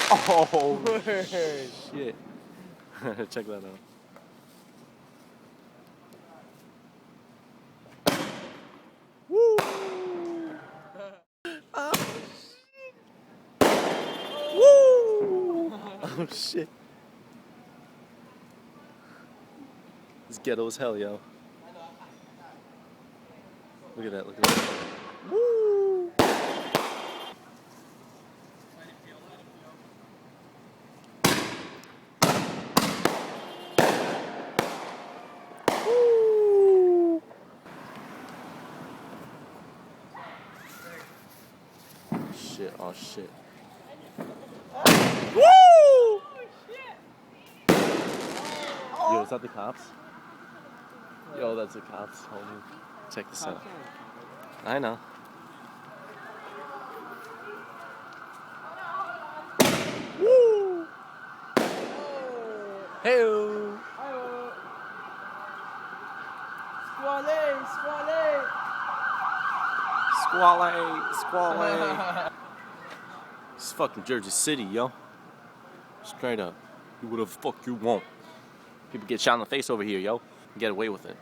Oh, shit. Check that out. Woo! Oh, shit. Woo! Oh, shit. It's ghetto as hell, yo. Look at that, look at that. Woo! Woo! Shit, oh shit. Woo! Yo, is that the cops? Yo, that's the cops, homie. Check this out. I know. Woo! Hey-o! Squally! It's fucking Jersey City, yo. Straight up. Do whatever the fuck you want. People get shot in the face over here, yo. Get away with it.